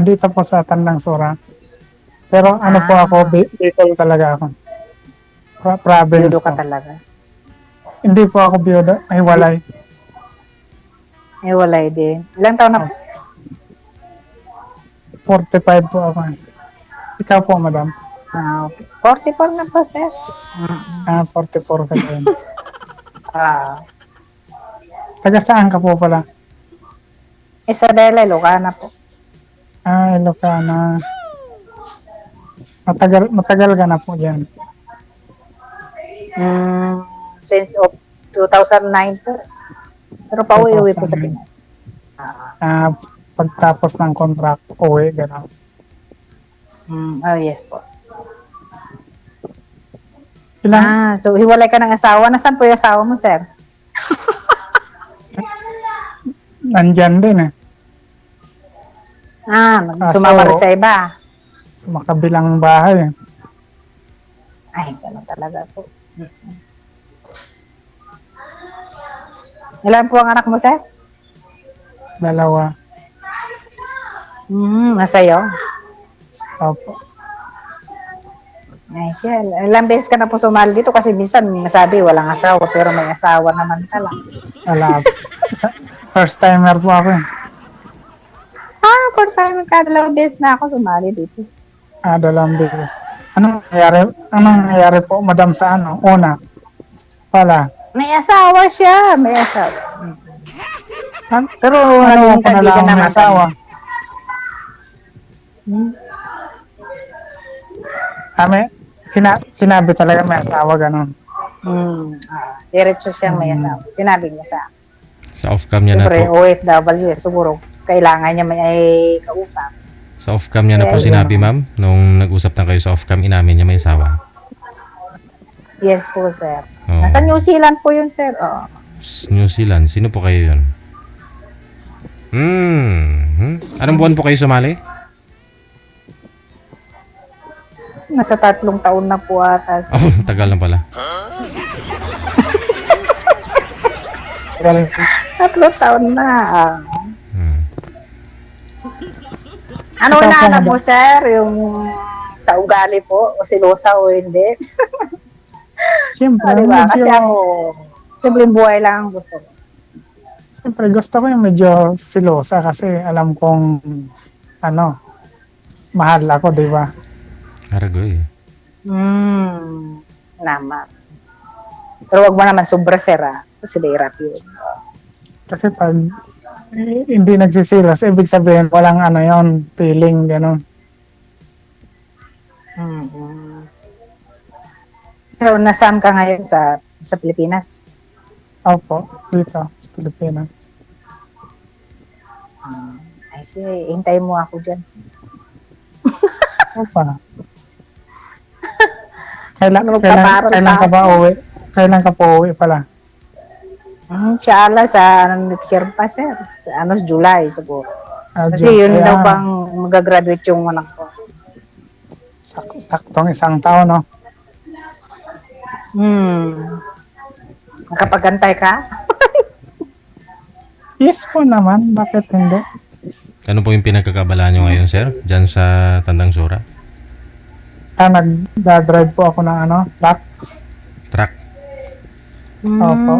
dito po sa Tandang Sura. Pero ano po ako, Bicol talaga ako. Province Biyudo ka po. talaga. Hindi po ako biyudo, ay walay. Eh, walay din. Ilang taon na po? 45 po ako. Ikaw po, madam. Okay. 44 na po, sir. 44 ka din. Ah. Taga saan ka po pala? Isabela, Ilocana po. Ilocana. Matagal ka na po dyan. Since of 2009 po. Pero pauwi-uwi po sa Pinas. Pagtapos ng contract, uwi, gano'n. Yes po. Ilang, So hiwalay ka ng asawa. Nasaan po yung asawa mo, sir? nandyan din eh. Sumama rin sa iba. Sa makabilang bahay eh. Ay, gano'n talaga po. Ilan po ang anak mo, sir? 2. Masayo. Opo. Ay, siya. Ilang beses ka na po sumali dito kasi minsan masabi walang asawa pero may asawa naman pala. Wala. First timer po ako eh. First time dalawang beses na ako sumali dito. 2 beses. Anong nangyayari po, madam, sa ano? Una. Pala. May asawa siya. May asawa. Pero naging kaibigan may naman. asawa? Sinabi talaga may asawa, gano'n. Diretso siya may asawa. Sinabi niya sa akin. Sa off-cam niya na Siyempre, po. OFW, siguro kailangan niya may kausap. Sa off-cam niya na po sinabi, ma'am, nung nag-usap na kayo sa off-cam, inamin niya may asawa. Yes po, sir. Oo. Nasa New Zealand po yun, sir. New Zealand. Sino po kayo yun? Anong buwan po kayo sumali? Nasa 3 taon na po ata. Oh, tagal na pala. 3 taon na. Ano Ikaw po, hinahanap mo, madam? sir? Yung sa ugali po? O silosa o hindi? Siyempre, Diba? Kasi medyo, ako, simpleng buhay lang ang gusto ko. siyempre, gusto ko yung medyo silosa kasi alam kong, mahal ako, di ba? Aragoy. Naman. Pero wag mo naman sobra, sir, kasi hirap yun. Kasi pag hindi nagsisilos, ibig sabihin, walang yon feeling, gano'n. Pero nasaan ka ngayon sa Pilipinas? Opo, dito, sa Pilipinas. Ay, sige, hintayin mo ako dyan. Opa. Kailan Magpaparol ka ba uwi? Kailan ka po uwi pala? Inshallah, sa next year pa, sir. Sa July, siguro. Kasi June. yun Kaya, daw pang mag-graduate yung anak ko. Saktong 1 taon, no? Nakapagantay ka? Yes po naman, bakit hindi? Ano po yung pinagkakabalaan nyo ngayon, sir? Diyan sa Tandang Sura? Nag-drive po ako ng truck. Truck. Opo.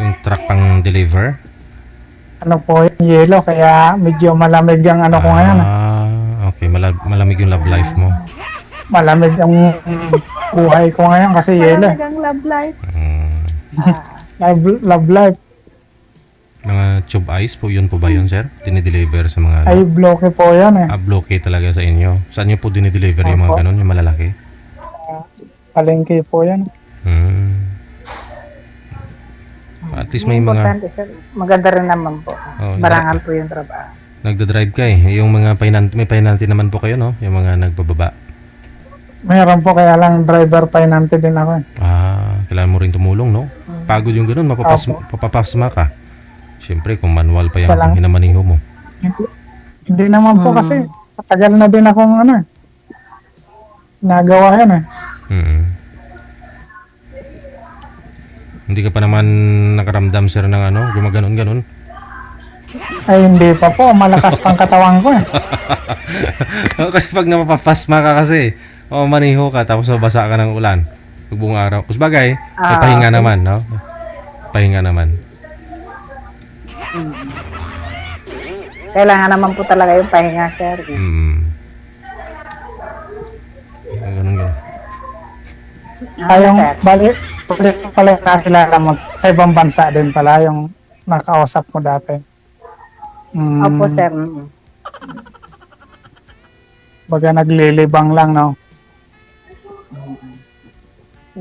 Yung truck pang deliver? Yung yelo, kaya medyo malamig ang ko ngayon. Okay. Malamig yung love life mo. Malamig ang buhay ko ngayon kasi yelo. Talagang love life. Love life. Mga tube ice po, yun po ba yun, sir? Dinideliver sa mga... Ay, bloke po yan eh. bloke talaga sa inyo. Saan nyo po dinideliver yung mga ganun, yung malalaki? Palengke po yan. At least may mga... Importante, sir. Maganda rin naman po. Oh, Marangal po yung trabaho. Nagda-drive ka eh. Yung mga may painanti naman po kayo, no? Yung mga nagbababa. Mayroon po, kaya lang driver pinante din ako eh. Kailangan mo rin tumulong, no? Pagod yung ganun, mapapasma ka. Siyempre, kung manual pa Isa lang. yung hinamaniho mo. Hindi naman po kasi matagal na din akong nagawa yan eh. Hindi ka pa naman nakaramdam, sir, ng gumaganon-ganon? Ay, hindi pa po. Malakas pang katawan ko eh. Kasi pag napapasma ka kasi, maniho ka tapos mabasa ka ng ulan. Pag buong araw. Mas bagay, may pahinga naman, no? Pahinga naman. Kailangan naman po talaga yung pahinga, sir. Ganun. Yung sir. balik pala yung nakilala mo sa ibang bansa din pala yung nakausap mo dati. Opo, sir. Baga naglilibang lang, no?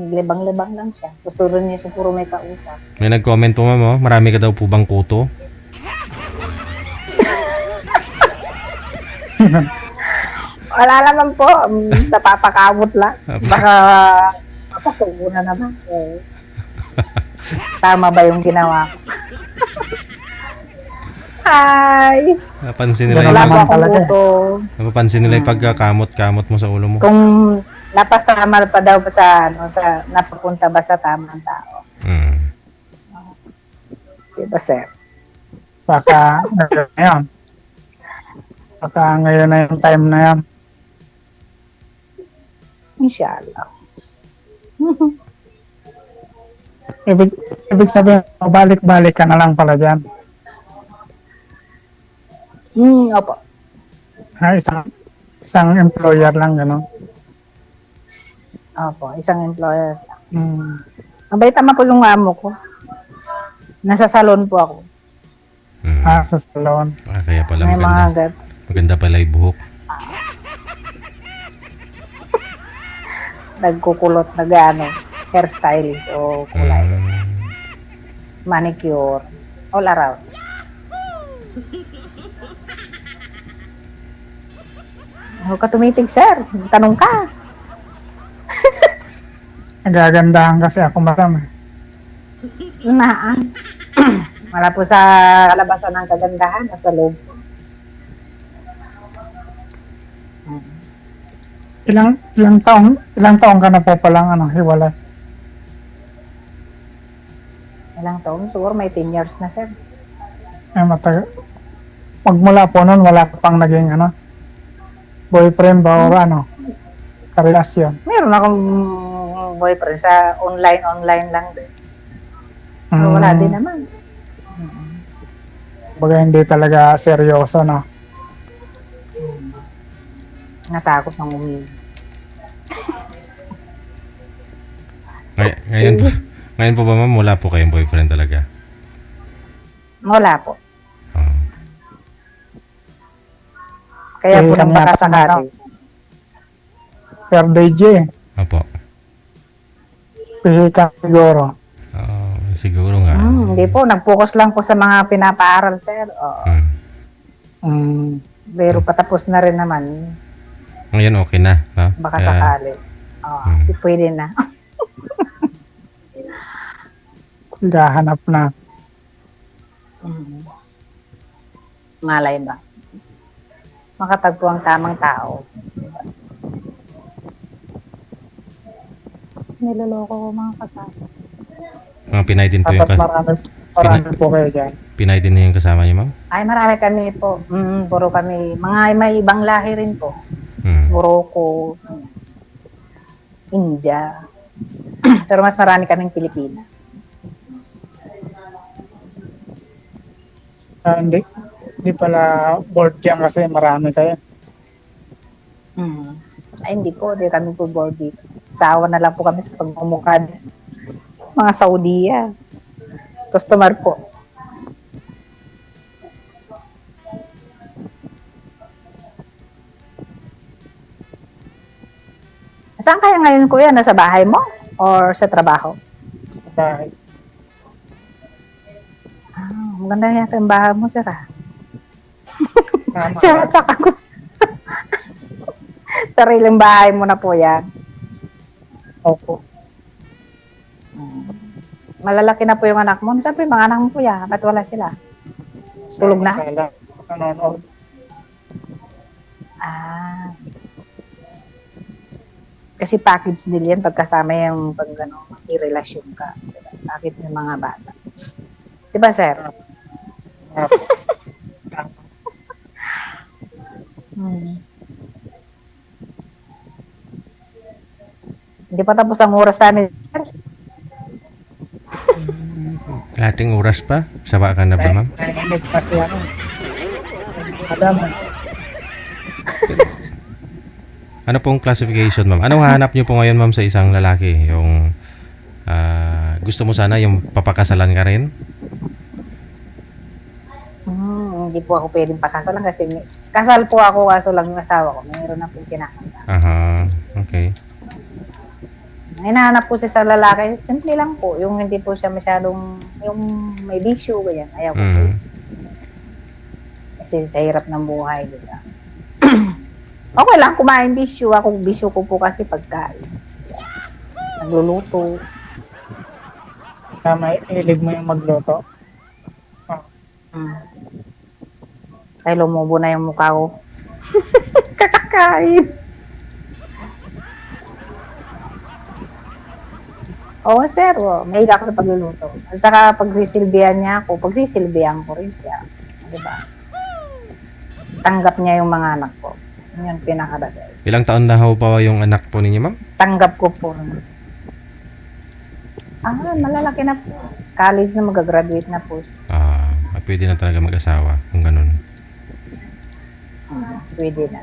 Libang-libang lang siya. Gusto rin niya siguro may kausap. May nag-comment po, ma'am, marami ka daw po bang kuto? Wala naman po. Napapakamot lang. Baka mapasubo na naman. Tama ba yung ginawa ko? Hi! Napansin Wala nila Wala yung, po naman akong talaga. buto. napapansin nila yung pagkakamot-kamot mo sa ulo mo. Kung napasama pa daw pa sa napapunta ba sa tamang tao. Diba, sir? Baka ngayon na yun. Baka ngayon na yung time na yan. Inshallah. Ibig sabihin, balik-balik ka na lang pala dyan. Opo. Isang employer lang, gano'n. Opo, isang employer. Hmm. Tama po yung amo ko. Nasa salon po ako. Sa salon. Kaya pala May mga maganda. Maganda pala yung buhok. nagkukulot, hairstylist o kulay. Manicure. All around. Huwag ka tumitig, sir. Tanong ka. Nagagandahan kasi ako madam. Naan. Wala po sa kalabasan ng kagandahan o sa loob. Ilang taong ka na po palang hiwalay? Ilang taon? Siguro may 10 years na, sir. Matagal. Magmula po nun, wala ka pang naging boyfriend ba o karelasyon? Meron akong boyfriend sa online lang din. Pero wala din naman. Baga hindi talaga seryoso, no? Natakot ng umili. Ngayon po ba, ma'am, wala po kayong boyfriend talaga? Wala po. Oh. Kaya po Eh, nang baka sakali. Sir DJ, Opo. pihi ka siguro. Siguro nga. Hindi po, nag-focus lang po sa mga pinapaaral, sir. Oo. Pero patapos na rin naman. Ngayon okay na, no? Baka sakali. Si pwede na. Gahanap na. Malay ba? Makatagpo ang tamang tao. Niloloko ko mga kasama. Mga Pinay din po yung Dapat marami po kayo dyan. Pinay din yung kasama niyo, ma'am? Ay, marami kami po. Puro kami. May ibang lahi rin po. Morocco, India. Pero mas marami kaming Pilipina. Hindi pala board dyan kasi marami kayo. Ay, hindi po. Hindi kami po board dito. Sawa na lang po kami sa pagmumukad. Mga Saudiya. Customer po. Saan kaya ngayon, kuya? Nasa bahay mo? Or sa trabaho? Sa bahay. Maganda yata yung bahay mo, sir. Tama. Sir, at saka ko. Sariling bahay mo na po yan. Opo. Malalaki na po yung anak mo. Saan po yung mga anak mo po yan? Ba't wala sila? Tulog na? Sala. Nanonood. Kasi package deal yan pagkasama yung pag i-relasyon ka. Diba? Bakit yung mga bata? Diba, sir? Opo. Hmm. Hindi pa tapos ang oras namin. Kalating oras pa? Sawa ka na ba, ma'am? Naiinip kasi ano. Madam, Ano pong classification, ma'am? Anong hahanap niyo po ngayon, ma'am, sa isang lalaki? Yung gusto mo sana yung papakasalan ka rin? Hindi po ako pwedeng pakasalan kasi kasal po ako kaso lang yung asawa ko. Mayroon na po kinakasal. Aha, okay. Hinahanap po siya sa lalaki, simple lang po. Yung hindi po siya masyadong, yung may bisyo, ganyan. Ayaw ko po. Mm. Kasi sa hirap ng buhay, di ba? Okay lang, kumain bisyo. Ako, bisyo ko po kasi pagkain. Nagluluto. na may ilig mo yung magluto. Ay, lumubo na yung mukha ko. Kakakain. Oo, sir. Oh. May higa ako sa pagluluto. At saka pagsisilbihan niya ako, pagsisilbihan ko rin siya. Di ba? Tanggap niya yung mga anak ko. Yun yung pinakadagay. Ilang taon na ho pa yung anak po ninyo, ma'am? Tanggap ko po. Malalaki na po. College na mag-graduate na po. Pwede na talaga mag-asawa kung ganun. Pwede na.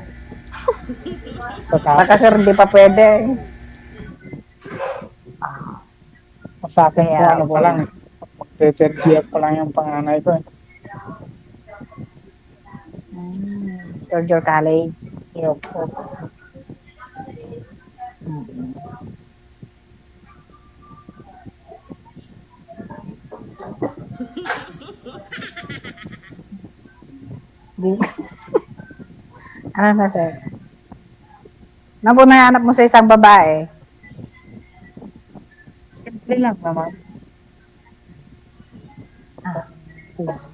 Tapos, Baka sir, hindi pa pwede. sa akin po, Kaya, ano pa lang, mag-third year pa lang yung panganay ko. Third year college. Yup po. Ano na, sir? Ano po nahanap mo sa isang babae? Simple lang naman.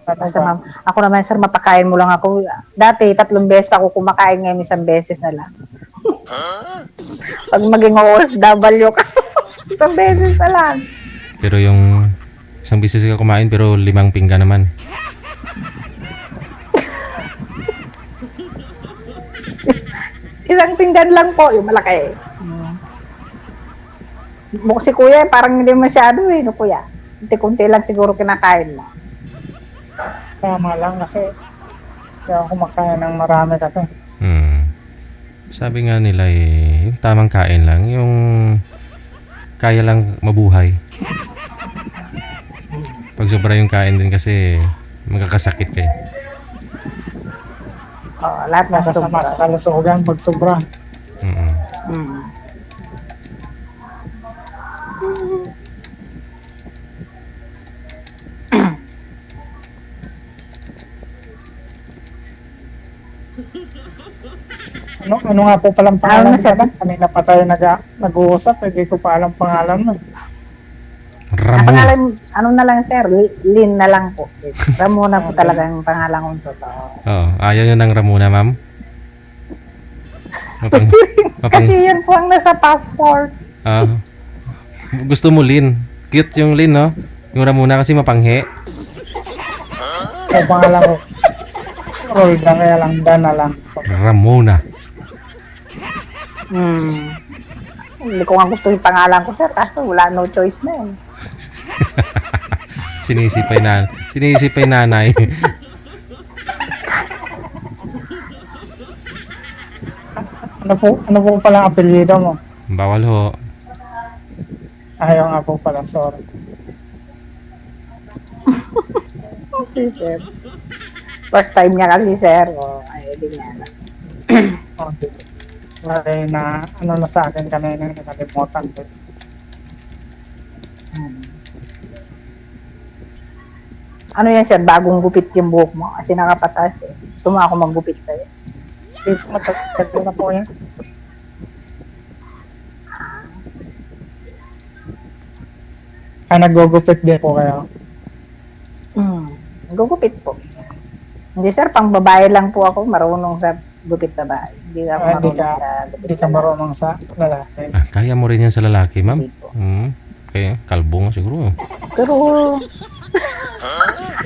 Basta ma'am, ako naman, sir, mapakain mo lang ako. Dati, 3 beses ako kumakain, ngayon 1 beses na lang. Pag maging OFW ka, 1 beses na lang. Pero yung isang bisis ka kumain pero 5 pinggan naman. Isang pinggan lang po, yung malaki. Si kuya, parang hindi masyado no kuya. Kunti-kunti lang siguro kinakain mo. Tama lang kasi kaya ako kumakain ng marami kasi. Sabi nga nila yung tamang kain lang, yung kaya lang mabuhay. Pag sobra yung kain din kasi magkakasakit kayo. Lahat na Nakasama sa sobra. kalusugan pag sobra. Mm. Ano nga po palang pangalan Ano, sir? mo? Kanina pa tayo nag-uusap, hindi ko pa alam pangalan mo. Ang Ramon. pangalan, ano na lang sir, Lin na lang po. Ramona po talaga ang pangalan kong totoo. Oo, ayaw nyo ng Ramona, ma'am? Mapang, Kasi yun po ang nasa passport. gusto mo Lin. Cute yung Lin, no? Yung Ramona kasi mapanghe. So, pangalan ko. Roll na kaya lang, Dan na lang. Ramona. Hindi ko nga gusto yung pangalan ko sir, kaso wala no choice na yun. Sinisipay nanay. Ano po palang apelyido mo? Bawal ho. Ayaw nga po pala, sorry. Okay sir. First time niya kasi sir. Ay, di niya na. Okay. Lagi na, ano na sa akin kanina, nakalimutan ko. Ano yan sir, bagong gupit yung buhok mo kasi nakapatas eh. Gusto mo ako maggupit sa'yo. Matagal na po yan. Nagugupit din po kayo. Gugupit po. Hindi sir, pang babae lang po ako, marunong sa gupit babae. Hindi ako marunong sa gupit Hindi ka marunong sa lalaki. Kaya mo rin yan sa lalaki, ma'am? Hindi po. Kaya, kalbo nga siguro. Pero,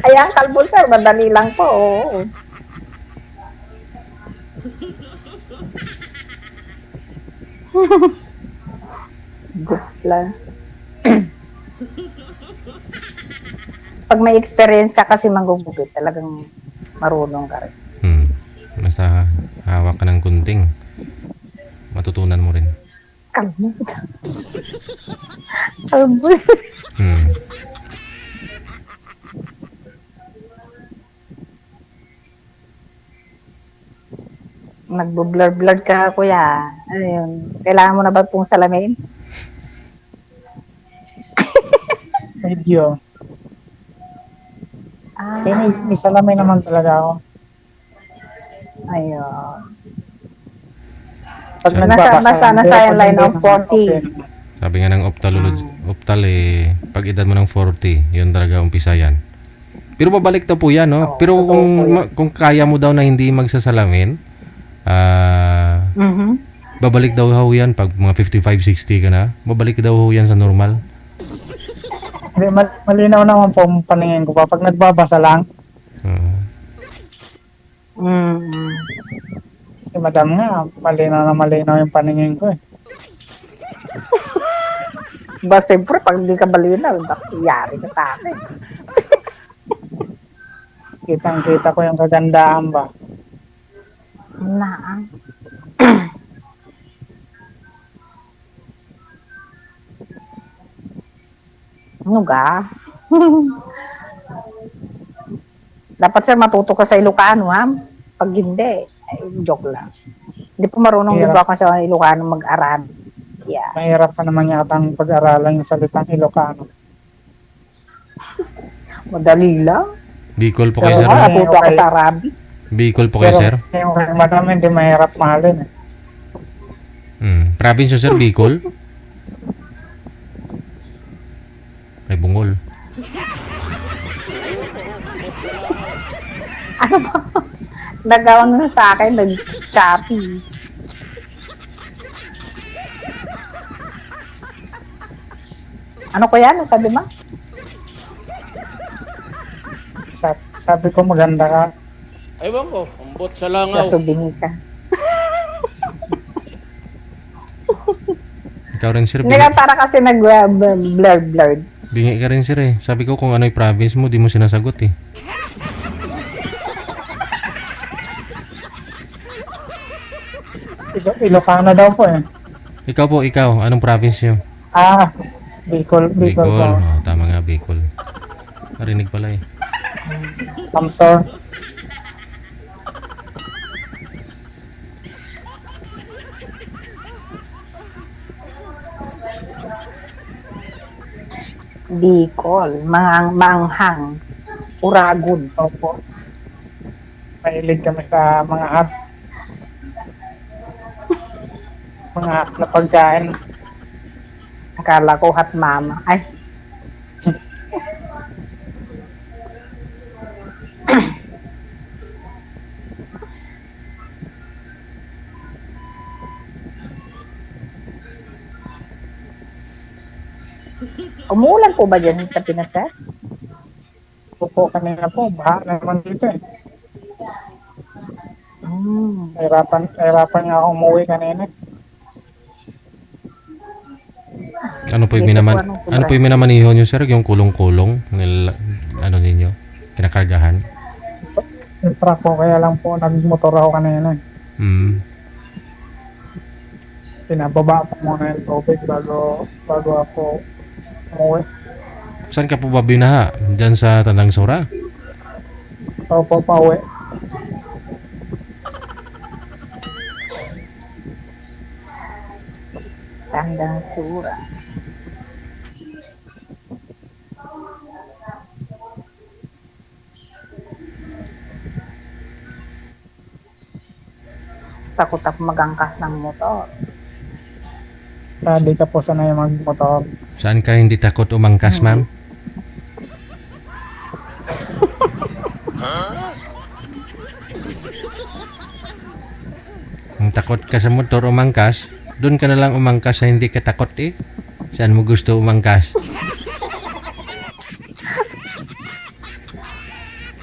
ayan, kalbo sir, madali lang po. Oo. Good lang. Pag may experience ka kasi manggugupit, talagang marunong ka rin. Basta hawak ka ng gunting. Matutunan mo rin. Kalbo. Kalbo. Hmm. Nagbo-blur-blur ka, kuya. Ano yun? Kailangan mo na ba pong salamin? Medyo. Ah, May salamin naman talaga ako. ayun. Pag Sabi- nagbabasa Basta lang, nasa pero yung pag line hindi of naman, 40. okay naman. Sabi nga ng optal pag edad mo ng 40, yun talaga umpisa yan. Pero babalik daw po yan, no? Oo, Pero totoo po yan. kung kaya mo daw na hindi magsasalamin, Mhm. babalik daw ho yan pag mga 55, 60 ka na. Babalik daw ho yan sa normal. Hindi, malinaw naman po ang paningin ko pa. Pag nagbabasa lang, Mm-hmm. si madam nga, malinaw yung paningin ko eh. Ba, siyempre, pag hindi ka balinaw, bakit yari ka sa akin? Kitang-kita ko yung kagandahan ba. Na. Ano ga? Dapat sir matuto ka sa Ilocano, ha? Pag hindi, joke lang. Hindi pa marunong Hirap. di ba ako sa Ilocano mag-aral. Yeah. Mahirap pa naman yata ang pag-aralan yung salitang Ilocano. Madali lang. Bicol po Pero kayo, sir. Ako, okay, natuto ako okay. sa Arabic. Bicol po kayo, Pero sir. yung kay madam hindi mahirap mahalin eh. Province nyo, sir, Bicol? Ay, Bungol. Ano ba? Nagawan na sa akin, nag-choppy. Ano ko yan? Sabi mo? Sabi ko maganda ka. Ewan ko, umbot sa langaw. Kaso bingi ka. Ikaw rin, sir. Hindi ka para kasi nag-blurred. Bingi ka rin, sir, eh. Sabi ko kung ano yung province mo, di mo sinasagot, eh. Ilocano daw po eh. Ikaw po, ikaw. Anong province nyo? Bicol Bicol. po. Oh, tama nga, Bicol. Narinig pala, eh. Kamsor. Bicol, manghang, uragon. Opo. Mahilig kami sa mga hot. Mga hot na pagkain. Akala ko hot mama. Ay, umuulan po ba dyan sa Pinas, sir? Opo, kanina po. Baha naman dito eh. Hirapan nga ako umuwi kanina. Ano po yung Dito po, minaman? anong Ano po yung minamaniho nyo, sir? Yung kulong-kulong? Ano ninyo? Kinakargahan? Yung truck ko, kaya lang po nagmotor ako kanina. Pinababa ko muna yung tubig bago ako umuwi. Saan ka po ba binaha? Diyan sa Tandang Sora? Opo, pauwi. Tandang Sura. Takot ako magangkas ng motor. Hindi ka po sanay magmotor. Saan ka hindi takot umangkas, ma'am? Kung takot ka sa motor umangkas, doon ka na lang umangkas sa hindi ka takot, eh. Saan mo gusto umangkas?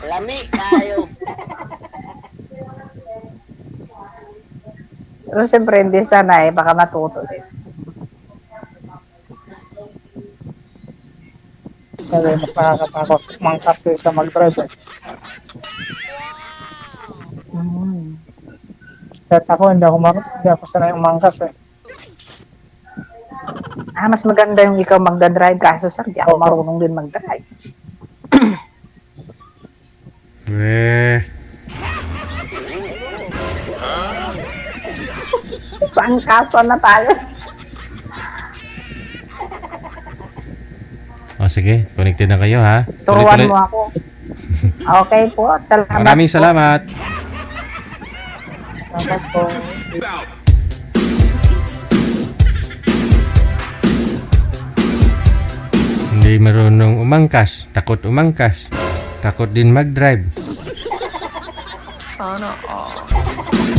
Lami tayo. Pero siyempre, hindi sanay. Baka matuto din. Kasi mas nakakatakot mangkas sa mag-drive. Eh. Mm. Kahit ako, hindi ako sanay umangkas eh. Mas maganda yung ikaw magdadrive. Kaso, sir, di ako marunong din magdrive. Saan kaso na tayo? Sige, connected na kayo ha. Turuan Tuloy-tuloy. mo ako. Okay po. Salamat Maraming po. salamat. Dapat po, Hindi marunong umangkas, takot umangkas, takot din mag-drive. Sana all.